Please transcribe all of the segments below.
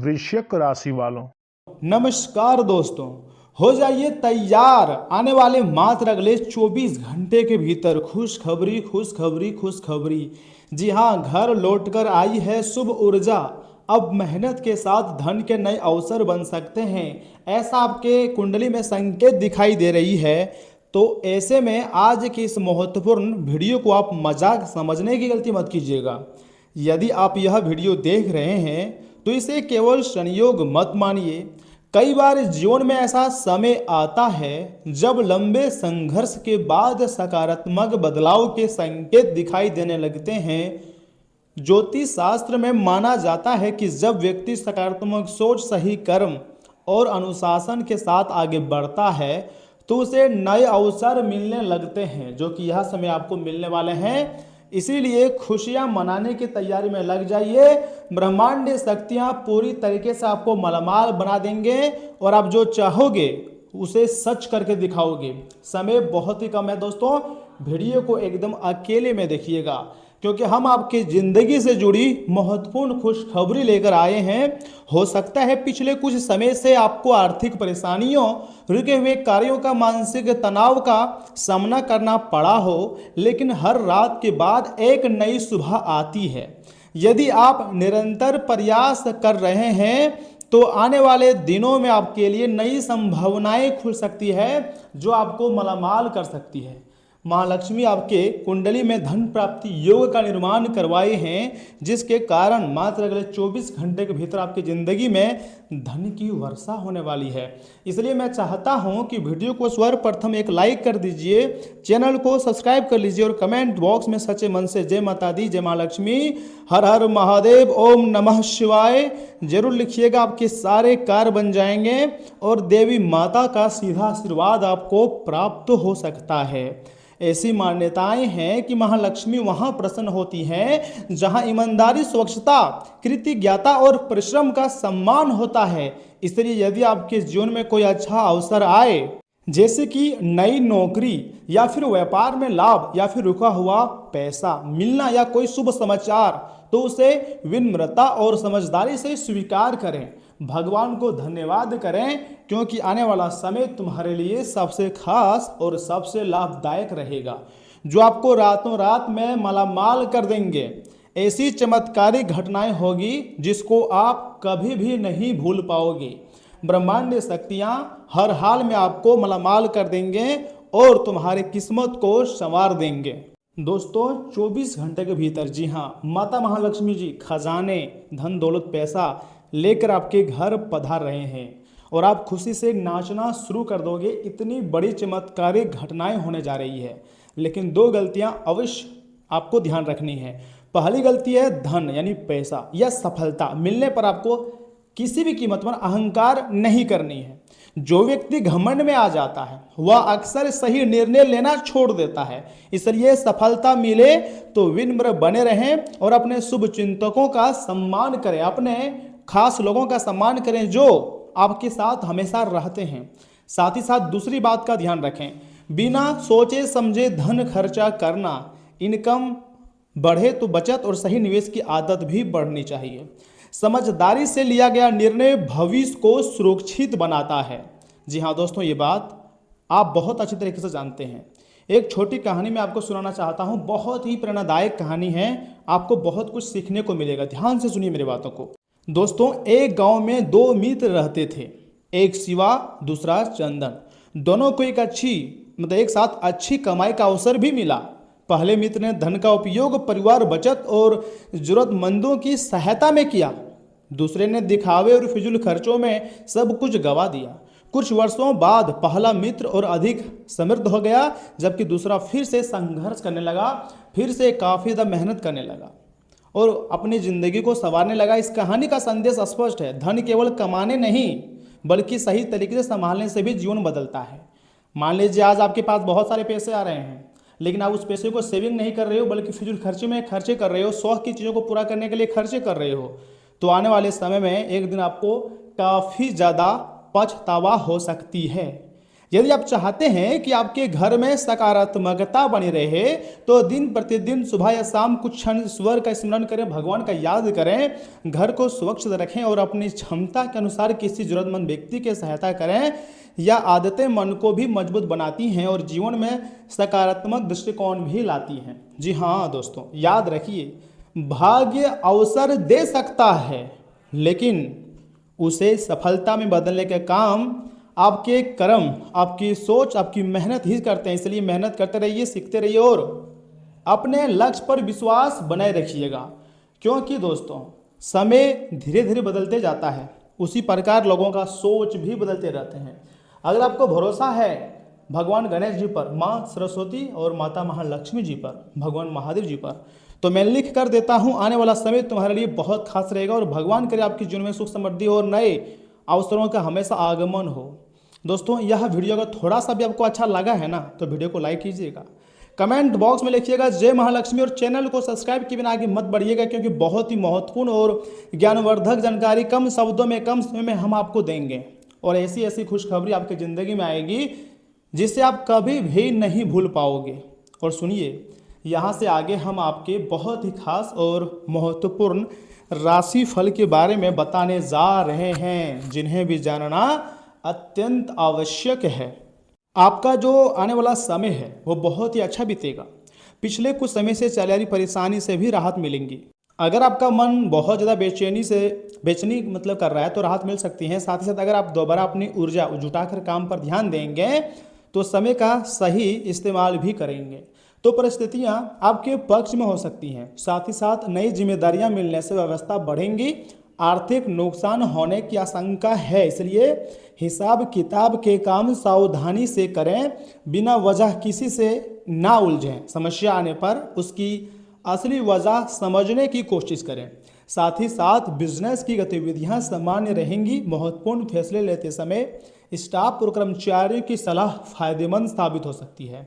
वृश्चिक राशि वालों। नमस्कार दोस्तों, हो जाइए तैयार। आने वाले मात्र अगले 24 घंटे के भीतर खुशखबरी खुशखबरी खुशखबरी। जी हाँ, घर लौटकर आई है शुभ ऊर्जा। अब मेहनत के साथ धन के नए अवसर बन सकते हैं, ऐसा आपके कुंडली में संकेत दिखाई दे रही है। तो ऐसे में आज की इस महत्वपूर्ण वीडियो को आप मजाक समझने की गलती मत कीजिएगा। यदि आप यह वीडियो देख रहे हैं तो इसे केवल संयोग मत मानिए। कई बार जीवन में ऐसा समय आता है जब लंबे संघर्ष के बाद सकारात्मक बदलाव के संकेत दिखाई देने लगते हैं। ज्योतिष शास्त्र में माना जाता है कि जब व्यक्ति सकारात्मक सोच, सही कर्म और अनुशासन के साथ आगे बढ़ता है तो उसे नए अवसर मिलने लगते हैं, जो कि यह समय आपको मिलने वाले हैं। इसीलिए खुशियां मनाने की तैयारी में लग जाइए। ब्रह्मांडीय शक्तियां पूरी तरीके से आपको मालामाल बना देंगे और आप जो चाहोगे उसे सच करके दिखाओगे। समय बहुत ही कम है दोस्तों, वीडियो को एकदम अकेले में देखिएगा, क्योंकि हम आपकी जिंदगी से जुड़ी महत्वपूर्ण खुशखबरी लेकर आए हैं। हो सकता है पिछले कुछ समय से आपको आर्थिक परेशानियों, रुके हुए कार्यों का, मानसिक तनाव का सामना करना पड़ा हो, लेकिन हर रात के बाद एक नई सुबह आती है। यदि आप निरंतर प्रयास कर रहे हैं तो आने वाले दिनों में आपके लिए नई संभावनाएं खुल सकती है, जो आपको मालामाल कर सकती है। महालक्ष्मी आपके कुंडली में धन प्राप्ति योग का निर्माण करवाए हैं, जिसके कारण मात्र अगले 24 घंटे के भीतर आपकी ज़िंदगी में धन की वर्षा होने वाली है। इसलिए मैं चाहता हूं कि वीडियो को सर्वप्रथम एक लाइक कर दीजिए, चैनल को सब्सक्राइब कर लीजिए और कमेंट बॉक्स में सच्चे मन से जय माता दी, जय मां लक्ष्मी, हर हर महादेव, ओम नमः शिवाय जरूर लिखिएगा। आपके सारे कार्य बन जाएंगे और देवी माता का सीधा आशीर्वाद आपको प्राप्त हो सकता है। ऐसी मान्यताएं हैं कि महालक्ष्मी वहां प्रसन्न होती हैं जहां ईमानदारी, स्वच्छता, कृतज्ञता और परिश्रम का सम्मान होता है। इसलिए यदि आपके जीवन में कोई अच्छा अवसर आए, जैसे कि नई नौकरी या फिर व्यापार में लाभ या फिर रुका हुआ पैसा मिलना या कोई शुभ समाचार, तो उसे विनम्रता और समझदारी से स्वीकार करें। भगवान को धन्यवाद करें, क्योंकि आने वाला समय तुम्हारे लिए सबसे खास और सबसे लाभदायक रहेगा, जो आपको रातों रात में मालामाल कर देंगे। ऐसी चमत्कारिक घटनाएं होगी जिसको आप कभी भी नहीं भूल पाओगे। ब्रह्मांडीय शक्तियां हर हाल में आपको मालामाल कर देंगे और तुम्हारी किस्मत को संवार देंगे। दोस्तों 24 घंटे के भीतर, जी हाँ, माता महालक्ष्मी जी खजाने, धन दौलत, पैसा लेकर आपके घर पधार रहे हैं और आप खुशी से नाचना शुरू कर दोगे। इतनी बड़ी चमत्कारिक घटनाएं होने जा रही है, लेकिन दो गलतियां अवश्य आपको ध्यान रखनी है। पहली गलती है धन यानी पैसा या सफलता मिलने पर आपको किसी भी कीमत पर अहंकार नहीं करनी है। जो व्यक्ति घमंड में आ जाता है वह अक्सर सही निर्णय लेना छोड़ देता है। इसलिए सफलता मिले तो विनम्र बने रहें और अपने शुभ चिंतकों का सम्मान करें, अपने खास लोगों का सम्मान करें जो आपके साथ हमेशा रहते हैं। साथ ही साथ दूसरी बात का ध्यान रखें, बिना सोचे समझे धन खर्चा करना। इनकम बढ़े तो बचत और सही निवेश की आदत भी बढ़नी चाहिए। समझदारी से लिया गया निर्णय भविष्य को सुरक्षित बनाता है। जी हाँ दोस्तों, ये बात आप बहुत अच्छी तरीके से जानते हैं। एक छोटी कहानी मैं आपको सुनाना चाहता हूँ, बहुत ही प्रेरणादायक कहानी है, आपको बहुत कुछ सीखने को मिलेगा। ध्यान से सुनिए मेरी बातों को। दोस्तों, एक गांव में दो मित्र रहते थे, एक शिवा, दूसरा चंदन। दोनों को एक साथ अच्छी कमाई का अवसर भी मिला। पहले मित्र ने धन का उपयोग परिवार, बचत और जरूरतमंदों की सहायता में किया। दूसरे ने दिखावे और फिजूल खर्चों में सब कुछ गवा दिया। कुछ वर्षों बाद पहला मित्र और अधिक समृद्ध हो गया, जबकि दूसरा फिर से संघर्ष करने लगा, फिर से काफ़ी ज़्यादा मेहनत करने लगा और अपनी ज़िंदगी को संवारने लगा। इस कहानी का संदेश स्पष्ट है, धन केवल कमाने नहीं बल्कि सही तरीके से संभालने से भी जीवन बदलता है। मान लीजिए आज आपके पास बहुत सारे पैसे आ रहे हैं, लेकिन आप उस पैसे को सेविंग नहीं कर रहे हो बल्कि फिजूल खर्चे में खर्चे कर रहे हो, शौक की चीज़ों को पूरा करने के लिए खर्चे कर रहे हो, तो आने वाले समय में एक दिन आपको काफ़ी ज़्यादा पछतावा हो सकती है। यदि आप चाहते हैं कि आपके घर में सकारात्मकता बनी रहे तो दिन प्रतिदिन सुबह या शाम कुछ क्षण ईश्वर का स्मरण करें, भगवान का याद करें, घर को स्वच्छ रखें और अपनी क्षमता के अनुसार किसी जरूरतमंद व्यक्ति की सहायता करें। यह आदतें मन को भी मजबूत बनाती हैं और जीवन में सकारात्मक दृष्टिकोण भी लाती हैं। जी हाँ दोस्तों, याद रखिए, भाग्य अवसर दे सकता है लेकिन उसे सफलता में बदलने का काम आपके कर्म, आपकी सोच, आपकी मेहनत ही करते हैं। इसलिए मेहनत करते रहिए, सीखते रहिए और अपने लक्ष्य पर विश्वास बनाए रखिएगा, क्योंकि दोस्तों समय धीरे धीरे बदलते जाता है, उसी प्रकार लोगों का सोच भी बदलते रहते हैं। अगर आपको भरोसा है भगवान गणेश जी पर, माँ सरस्वती और माता महालक्ष्मी जी पर, भगवान महादेव जी पर, तो मैं लिख कर देता हूँ आने वाला समय तुम्हारे लिए बहुत खास रहेगा और भगवान करे आपके जीवन में सुख समृद्धि और नए अवसरों का हमेशा आगमन हो। दोस्तों यह वीडियो अगर थोड़ा सा भी आपको अच्छा लगा है ना तो वीडियो को लाइक कीजिएगा, कमेंट बॉक्स में लिखिएगा जय महालक्ष्मी और चैनल को सब्सक्राइब किए बिना आगे मत बढ़िएगा, क्योंकि बहुत ही महत्वपूर्ण और ज्ञानवर्धक जानकारी कम शब्दों में कम समय में हम आपको देंगे और ऐसी ऐसी खुशखबरी आपकी ज़िंदगी में आएगी जिसे आप कभी भी नहीं भूल पाओगे। और सुनिए, यहाँ से आगे हम आपके बहुत ही खास और महत्वपूर्ण राशि फल के बारे में बताने जा रहे हैं, जिन्हें भी जानना अत्यंत आवश्यक है। आपका जो आने वाला समय है वो बहुत ही अच्छा बीतेगा। पिछले कुछ समय से चल रही परेशानी से भी राहत मिलेंगी। अगर आपका मन बहुत ज़्यादा बेचैनी मतलब कर रहा है तो राहत मिल सकती है। साथ ही साथ अगर आप दोबारा अपनी ऊर्जा जुटाकर काम पर ध्यान देंगे तो समय का सही इस्तेमाल भी करेंगे तो परिस्थितियां आपके पक्ष में हो सकती हैं। साथ ही साथ नई जिम्मेदारियां मिलने से व्यवस्था बढ़ेंगी, आर्थिक नुकसान होने की आशंका है, इसलिए हिसाब किताब के काम सावधानी से करें, बिना वजह किसी से ना उलझें। समस्या आने पर उसकी असली वजह समझने की कोशिश करें। साथ ही साथ बिजनेस की गतिविधियां सामान्य रहेंगी। महत्वपूर्ण फैसले लेते समय स्टाफ और कर्मचारियों की सलाह फायदेमंद साबित हो सकती है।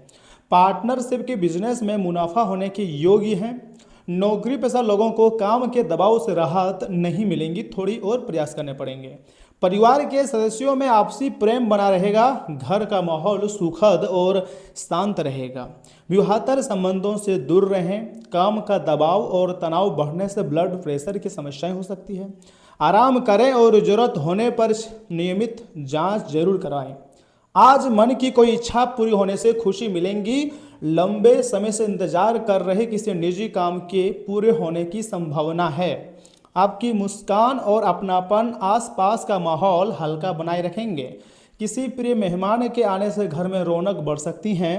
पार्टनरशिप के बिजनेस में मुनाफा होने के योग्य हैं। नौकरी पेशा लोगों को काम के दबाव से राहत नहीं मिलेंगी, थोड़ी और प्रयास करने पड़ेंगे। परिवार के सदस्यों में आपसी प्रेम बना रहेगा, घर का माहौल सुखद और शांत रहेगा। विवाहेतर संबंधों से दूर रहें, काम का दबाव और तनाव बढ़ने से ब्लड प्रेशर की समस्याएं हो सकती है। आराम करें और जरूरत होने पर नियमित जांच जरूर कराएं। आज मन की कोई इच्छा पूरी होने से खुशी मिलेंगी। लंबे समय से इंतजार कर रहे किसी निजी काम के पूरे होने की संभावना है। आपकी मुस्कान और अपनापन आसपास का माहौल हल्का बनाए रखेंगे। किसी प्रिय मेहमान के आने से घर में रौनक बढ़ सकती है।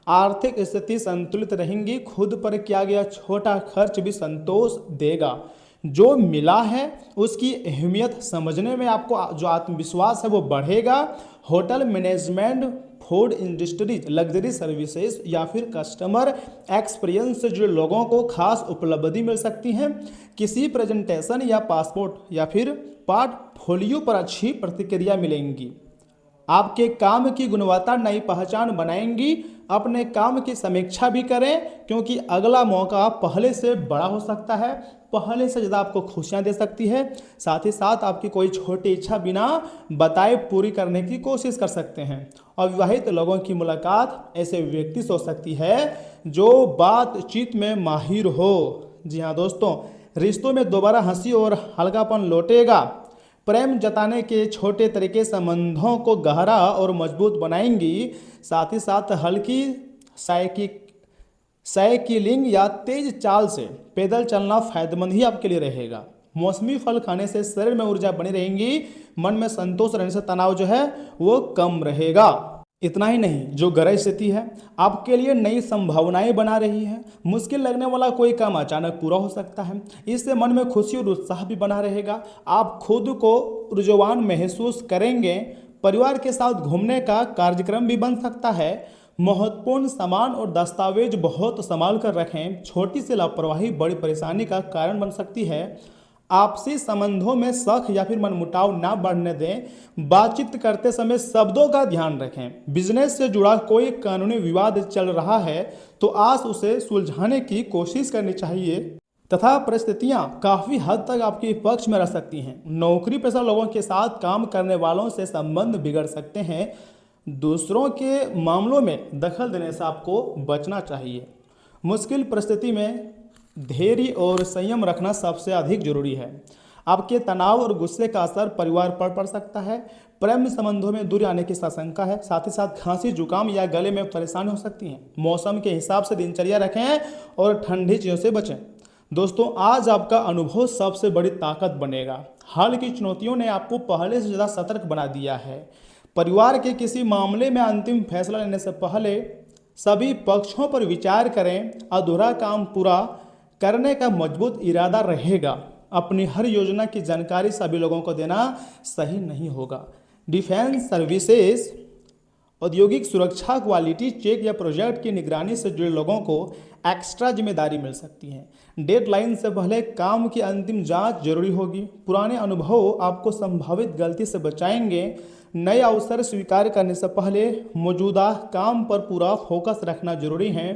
आर्थिक स्थिति संतुलित रहेंगी। खुद पर किया गया छोटा खर्च भी संतोष देगा। जो मिला है उसकी अहमियत समझने में आपको जो आत्मविश्वास है वो बढ़ेगा। Hotel management, food industries, luxury services या फिर कस्टमर एक्सपीरियंस से जुड़े लोगों को खास उपलब्धि मिल सकती है। किसी प्रेजेंटेशन या पासपोर्ट या फिर पोर्टफोलियो पर अच्छी प्रतिक्रिया मिलेंगी। आपके काम की गुणवत्ता नई पहचान बनाएंगी। अपने काम की समीक्षा भी करें, क्योंकि अगला मौका पहले से बड़ा हो सकता है, पहले से ज़्यादा आपको खुशियां दे सकती है। साथ ही साथ आपकी कोई छोटी इच्छा बिना बताए पूरी करने की कोशिश कर सकते हैं। अविवाहित लोगों की मुलाकात ऐसे व्यक्ति से हो सकती है जो बातचीत में माहिर हो। जी हाँ दोस्तों, रिश्तों में दोबारा हंसी और हल्कापन लौटेगा। प्रेम जताने के छोटे तरीके संबंधों को गहरा और मजबूत बनाएंगी। साथ ही साथ हल्की साइकिलिंग या तेज चाल से पैदल चलना फायदेमंद ही आपके लिए रहेगा। मौसमी फल खाने से शरीर में ऊर्जा बनी रहेंगी। मन में संतोष रहने से तनाव जो है वो कम रहेगा। इतना ही नहीं, जो ग्रह स्थिति है आपके लिए नई संभावनाएं बना रही है। मुश्किल लगने वाला कोई काम अचानक पूरा हो सकता है। इससे मन में खुशी और उत्साह भी बना रहेगा। आप खुद को ऊर्जावान महसूस करेंगे। परिवार के साथ घूमने का कार्यक्रम भी बन सकता है। महत्वपूर्ण सामान और दस्तावेज बहुत संभाल कर रखें। छोटी सी लापरवाही बड़ी परेशानी का कारण बन सकती है। आपसी संबंधों में शक या फिर मनमुटाव ना बढ़ने दें। बातचीत करते समय शब्दों का ध्यान रखें। बिजनेस से जुड़ा कोई कानूनी विवाद चल रहा है तो आज उसे सुलझाने की कोशिश करनी चाहिए तथा परिस्थितियां काफ़ी हद तक आपके पक्ष में रह सकती हैं। नौकरी पेशा लोगों के साथ काम करने वालों से संबंध बिगड़ सकते हैं। दूसरों के मामलों में दखल देने से आपको बचना चाहिए। मुश्किल परिस्थिति में धैर्य और संयम रखना सबसे अधिक जरूरी है। आपके तनाव और गुस्से का असर परिवार पर पड़ सकता है। प्रेम संबंधों में दूरी आने की आशंका है। साथ ही साथ खांसी, जुकाम या गले में परेशानी हो सकती है। मौसम के हिसाब से दिनचर्या रखें और ठंडी चीज़ों से बचें। दोस्तों, आज आपका अनुभव सबसे बड़ी ताकत बनेगा। हाल की चुनौतियों ने आपको पहले से ज़्यादा सतर्क बना दिया है। परिवार के किसी मामले में अंतिम फैसला लेने से पहले सभी पक्षों पर विचार करें। अधूरा काम पूरा करने का मजबूत इरादा रहेगा। अपनी हर योजना की जानकारी सभी लोगों को देना सही नहीं होगा। डिफेंस सर्विसेज, औद्योगिक सुरक्षा, क्वालिटी चेक या प्रोजेक्ट की निगरानी से जुड़े लोगों को एक्स्ट्रा जिम्मेदारी मिल सकती है। डेडलाइन से पहले काम की अंतिम जांच जरूरी होगी। पुराने अनुभव आपको संभावित गलती से बचाएंगे। नए अवसर स्वीकार करने से पहले मौजूदा काम पर पूरा फोकस रखना जरूरी है।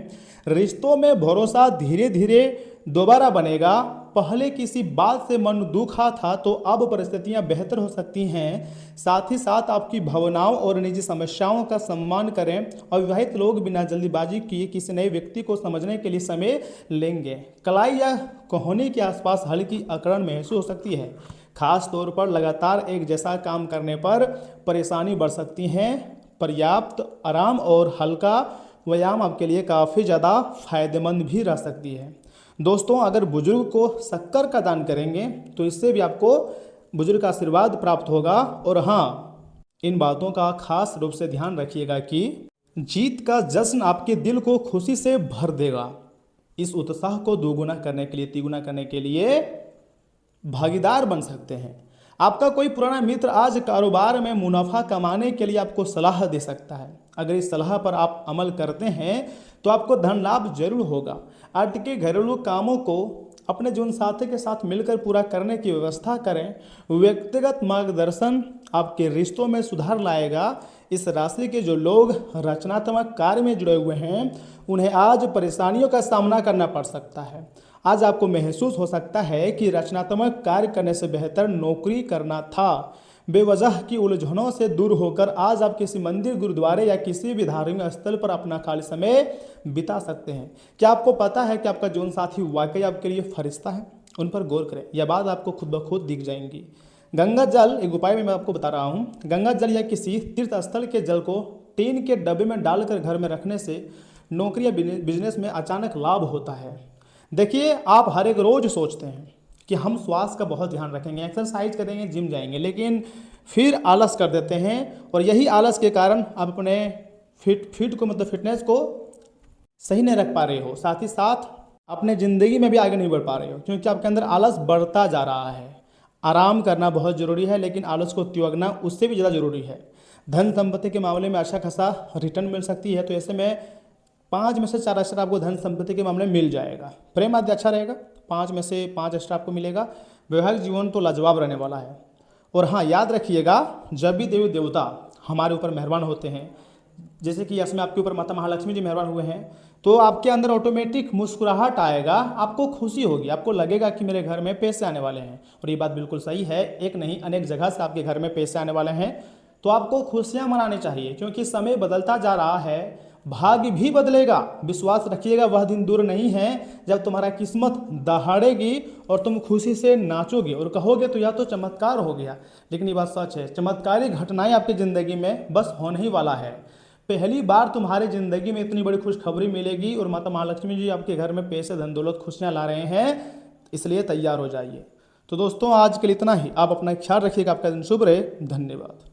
रिश्तों में भरोसा धीरे धीरे दोबारा बनेगा। पहले किसी बात से मन दुखा था तो अब परिस्थितियां बेहतर हो सकती हैं। साथ ही साथ आपकी भावनाओं और निजी समस्याओं का सम्मान करें। अविवाहित लोग बिना जल्दीबाजी किए किसी नए व्यक्ति को समझने के लिए समय लेंगे। कलाई या कोहनी के आसपास हल्की अकड़न महसूस हो सकती है। खास तौर पर लगातार एक जैसा काम करने पर परेशानी बढ़ सकती है। पर्याप्त आराम और हल्का व्यायाम आपके लिए काफ़ी ज़्यादा फायदेमंद भी रह सकती है। दोस्तों, अगर बुजुर्ग को शक्कर का दान करेंगे तो इससे भी आपको बुजुर्ग का आशीर्वाद प्राप्त होगा। और हाँ, इन बातों का खास रूप से ध्यान रखिएगा कि जीत का जश्न आपके दिल को खुशी से भर देगा। इस उत्साह को दोगुना करने के लिए, तिगुना करने के लिए भागीदार बन सकते हैं। आपका कोई पुराना मित्र आज कारोबार में मुनाफा कमाने के लिए आपको सलाह दे सकता है। अगर इस सलाह पर आप अमल करते हैं तो आपको धन लाभ जरूर होगा। अटके घरेलू कामों को अपने जीवन साथी के साथ मिलकर पूरा करने की व्यवस्था करें। व्यक्तिगत मार्गदर्शन आपके रिश्तों में सुधार लाएगा। इस राशि के जो लोग रचनात्मक कार्य में जुड़े हुए हैं उन्हें आज परेशानियों का सामना करना पड़ सकता है। आज आपको महसूस हो सकता है कि रचनात्मक कार्य करने से बेहतर नौकरी करना था। बेवजह की उलझनों से दूर होकर आज आप किसी मंदिर, गुरुद्वारे या किसी भी धार्मिक स्थल पर अपना खाली समय बिता सकते हैं। क्या आपको पता है कि आपका जीवन साथी वाकई आपके लिए फरिश्ता है? उन पर गौर करें, यह बात आपको खुद ब खुद दिख जाएंगी। गंगा जल, एक उपाय में मैं आपको बता रहा हूँ। गंगा जल या किसी तीर्थ स्थल के जल को टीन के डब्बे में डालकर घर में रखने से नौकरी या बिजनेस में अचानक लाभ होता है। देखिए, आप हर एक रोज सोचते हैं कि हम स्वास्थ्य का बहुत ध्यान रखेंगे, एक्सरसाइज करेंगे, जिम जाएंगे, लेकिन फिर आलस कर देते हैं। और यही आलस के कारण आप अपने फिटनेस को सही नहीं रख पा रहे हो। साथ ही साथ अपने ज़िंदगी में भी आगे नहीं बढ़ पा रहे हो, क्योंकि आपके अंदर आलस बढ़ता जा रहा है। आराम करना बहुत ज़रूरी है, लेकिन आलस को त्यागना उससे भी ज़्यादा ज़रूरी है। धन संपत्ति के मामले में अच्छा खासा रिटर्न मिल सकती है, तो ऐसे में 5 में से 4 स्टार आपको धन संपत्ति के मामले में मिल जाएगा। प्रेम आदि अच्छा रहेगा, 5 में से 5 स्टार आपको मिलेगा। वैवाहिक जीवन तो लाजवाब रहने वाला है। और हाँ, याद रखिएगा, जब भी देवी देवता हमारे ऊपर मेहरबान होते हैं, जैसे कि इसमें आपके ऊपर माता महालक्ष्मी जी मेहरबान हुए हैं, तो आपके अंदर ऑटोमेटिक मुस्कुराहट आएगा, आपको खुशी होगी, आपको लगेगा कि मेरे घर में पैसे आने वाले हैं। और ये बात बिल्कुल सही है, एक नहीं अनेक जगह से आपके घर में पैसे आने वाले हैं। तो आपको खुशियाँ मनानी चाहिए, क्योंकि समय बदलता जा रहा है, भाग्य भी बदलेगा। विश्वास रखिएगा, वह दिन दूर नहीं है जब तुम्हारा किस्मत दहाड़ेगी और तुम खुशी से नाचोगे और कहोगे तो यह तो चमत्कार हो गया। लेकिन ये बात सच है, चमत्कारी घटनाएं आपकी ज़िंदगी में बस होने ही वाला है। पहली बार तुम्हारी ज़िंदगी में इतनी बड़ी खुशखबरी मिलेगी और माता महालक्ष्मी जी आपके घर में पैसे, धन दौलत, खुशियाँ ला रहे हैं, इसलिए तैयार हो जाइए। तो दोस्तों, आज के लिए इतना ही। आप अपना ख्याल रखिएगा। आपका दिन शुभ रहे। धन्यवाद।